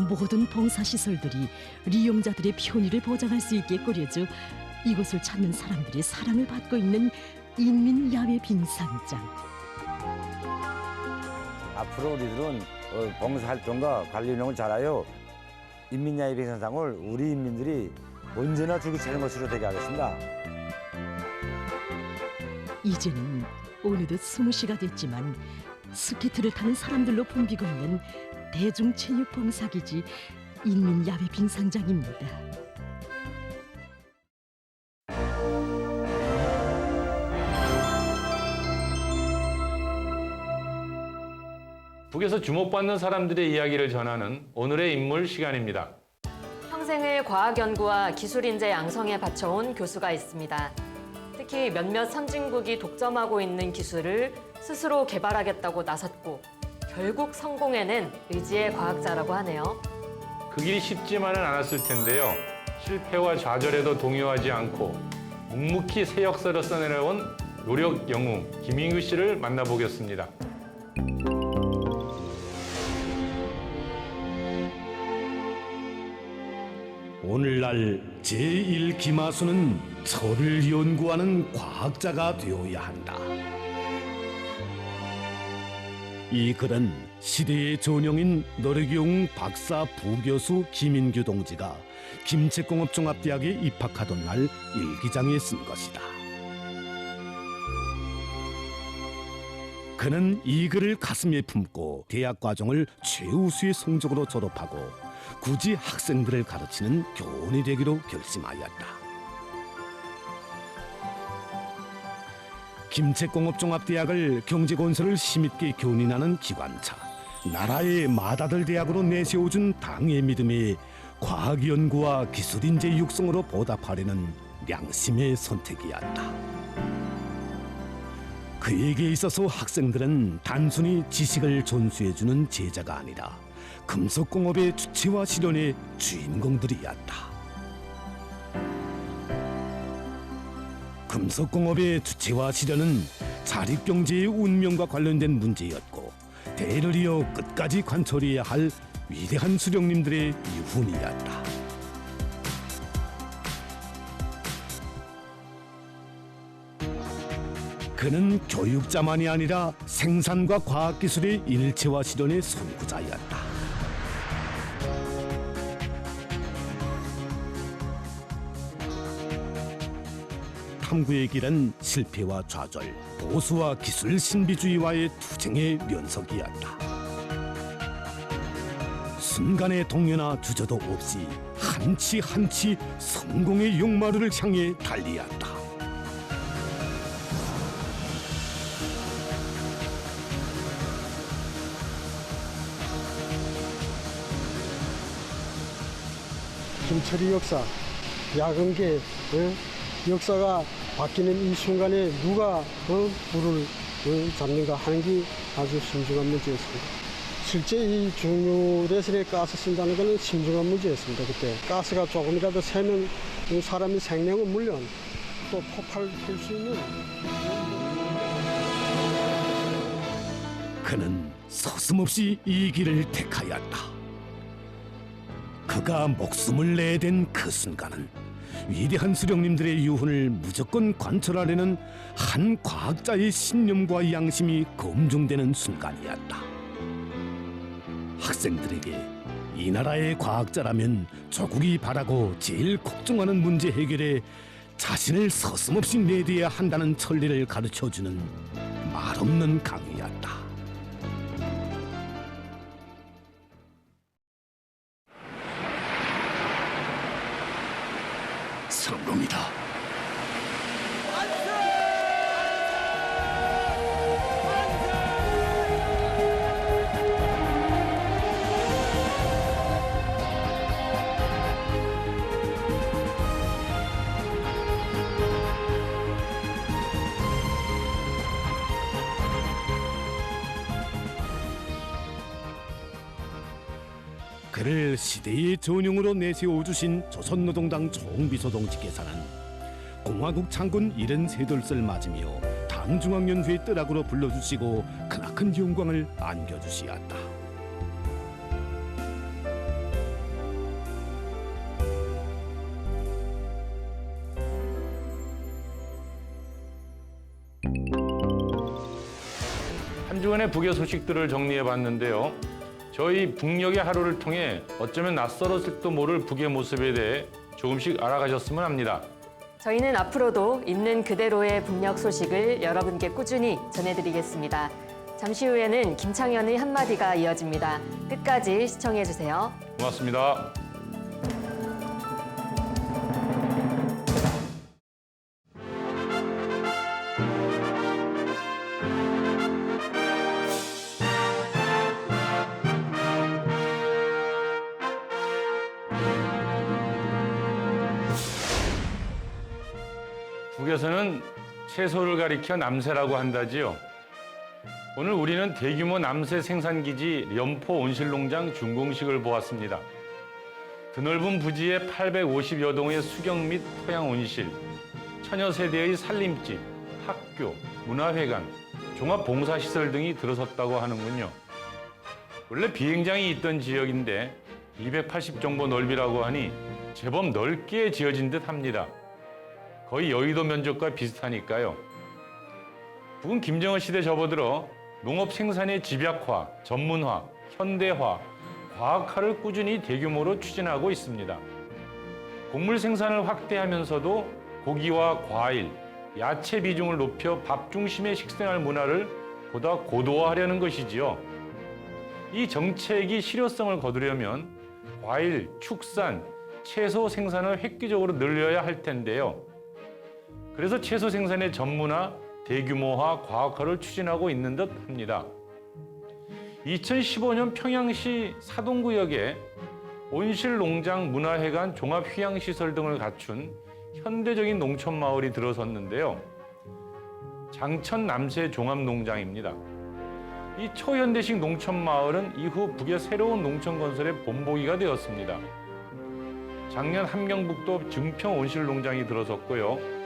모든 봉사시설들이 이용자들의 편의를 보장할 수 있게 꾸려져 이곳을 찾는 사람들의 사랑을 받고 있는 인민야외 빙상장. 앞으로 우리들은 봉사활동과 관리 운영을 잘하여 인민야외 빙상장을 우리 인민들이 언제나 줄기차는 것으로 되게 하겠습니다. 이제는 어느덧 20시가 됐지만 스케이트를 타는 사람들로 붐비고 있는 대중체육봉사기지 인민야외 빙상장입니다. 북에서 주목받는 사람들의 이야기를 전하는 오늘의 인물 시간입니다. 평생을 과학 연구와 기술 인재 양성에 바쳐온 교수가 있습니다. 특히 몇몇 선진국이 독점하고 있는 기술을 스스로 개발하겠다고 나섰고 결국 성공해낸 의지의 과학자라고 하네요. 그 길이 쉽지만은 않았을 텐데요. 실패와 좌절에도 동요하지 않고 묵묵히 새 역사를 써내려온 노력 영웅 김인규 씨를 만나보겠습니다. 오늘날 제1기마수는 철을 연구하는 과학자가 되어야 한다. 이 글은 시대의 전형인 노력용 박사 부교수 김인규 동지가 김책공업종합대학에 입학하던 날 일기장에 쓴 것이다. 그는 이 글을 가슴에 품고 대학 과정을 최우수의 성적으로 졸업하고 굳이 학생들을 가르치는 교원이 되기로 결심하였다. 김책공업종합대학을 경제건설을 힘있게 견인하는 기관차, 나라의 맏아들 대학으로 내세워준 당의 믿음에 과학연구와 기술인재 육성으로 보답하려는 양심의 선택이었다. 그에게 있어서 학생들은 단순히 지식을 전수해주는 제자가 아니라 금속공업의 주체와 실현의 주인공들이었다. 금속공업의 주체와 실현은 자립경제의 운명과 관련된 문제였고 대를 이어 끝까지 관철해야 할 위대한 수령님들의 유훈이었다. 그는 교육자만이 아니라 생산과 과학기술의 일체화 실현의 선구자였다. 탐구의 길은 실패와 좌절, 보수와 기술 신비주의와의 투쟁의 면석이었다. 순간의 동요나 주저도 없이 한치 한치 성공의 용마루를 향해 달리었다. 김철이 역사, 야근계 역사가 바뀌는 이 순간에 누가 불을 잡는가 하는 게 아주 심중한 문제였습니다. 실제 이 중유레슬에 가스 쓴다는 것은 심중한 문제였습니다. 그때 가스가 조금이라도 새면 사람의 생명은 물론 또 폭발될 수 있는. 그는 서슴없이 이 길을 택하였다. 그가 목숨을 내댄 그 순간은 위대한 수령님들의 유훈을 무조건 관철하려는 한 과학자의 신념과 양심이 검증되는 순간이었다. 학생들에게 이 나라의 과학자라면 조국이 바라고 제일 걱정하는 문제 해결에 자신을 서슴없이 내대야 한다는 천리를 가르쳐주는 말없는 강의였다. 성공이다. 그를 시대의 전용으로 내세워 주신 조선노동당 총비서동지께서는 공화국 창군 73돌을 맞으며 당중앙연수의 뜨락으로 불러주시고 크나큰 영광을 안겨주시었다. 한 주간의 북의 소식들을 정리해봤는데요. 저희 북녘의 하루를 통해 어쩌면 낯설었을지도 모를 북의 모습에 대해 조금씩 알아가셨으면 합니다. 저희는 앞으로도 있는 그대로의 북녘 소식을 여러분께 꾸준히 전해드리겠습니다. 잠시 후에는 김창현의 한마디가 이어집니다. 끝까지 시청해주세요. 고맙습니다. 북에서는 채소를 가리켜 남새라고 한다지요. 오늘 우리는 대규모 남새 생산기지 련포 온실농장 준공식을 보았습니다. 드넓은 부지에 850여 동의 수경 및 토양 온실, 천여 세대의 살림집, 학교, 문화회관, 종합봉사시설 등이 들어섰다고 하는군요. 원래 비행장이 있던 지역인데 280정보 넓이라고 하니 제법 넓게 지어진 듯 합니다. 거의 여의도 면적과 비슷하니까요. 북은 김정은 시대 접어들어 농업 생산의 집약화, 전문화, 현대화, 과학화를 꾸준히 대규모로 추진하고 있습니다. 곡물 생산을 확대하면서도 고기와 과일, 야채 비중을 높여 밥 중심의 식생활 문화를 보다 고도화하려는 것이지요. 이 정책이 실효성을 거두려면 과일, 축산, 채소 생산을 획기적으로 늘려야 할 텐데요. 그래서 채소 생산의 전문화, 대규모화, 과학화를 추진하고 있는 듯 합니다. 2015년 평양시 사동구역에 온실농장, 문화회관, 종합휴양시설 등을 갖춘 현대적인 농촌마을이 들어섰는데요. 장천 남새 종합농장입니다. 이 초현대식 농촌마을은 이후 북의 새로운 농촌 건설의 본보기가 되었습니다. 작년 함경북도 증평 온실농장이 들어섰고요.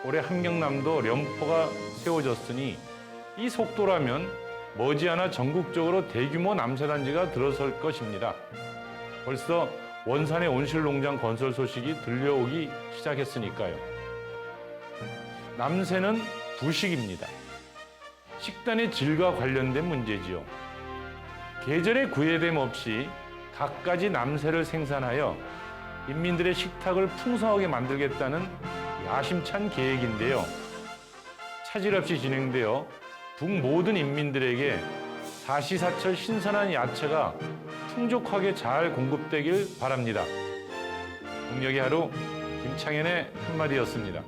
올해 함경남도 련포가 세워졌으니 이 속도라면 머지않아 전국적으로 대규모 남새단지가 들어설 것입니다. 벌써 원산의 온실농장 건설 소식이 들려오기 시작했으니까요. 남새는 부식입니다. 식단의 질과 관련된 문제지요. 계절의 구애됨 없이 갖가지 남새를 생산하여 인민들의 식탁을 풍성하게 만들겠다는 야심찬 계획인데요. 차질 없이 진행되어 북 모든 인민들에게 사시사철 신선한 야채가 풍족하게 잘 공급되길 바랍니다. 국력의 하루 김창현의 한마디였습니다.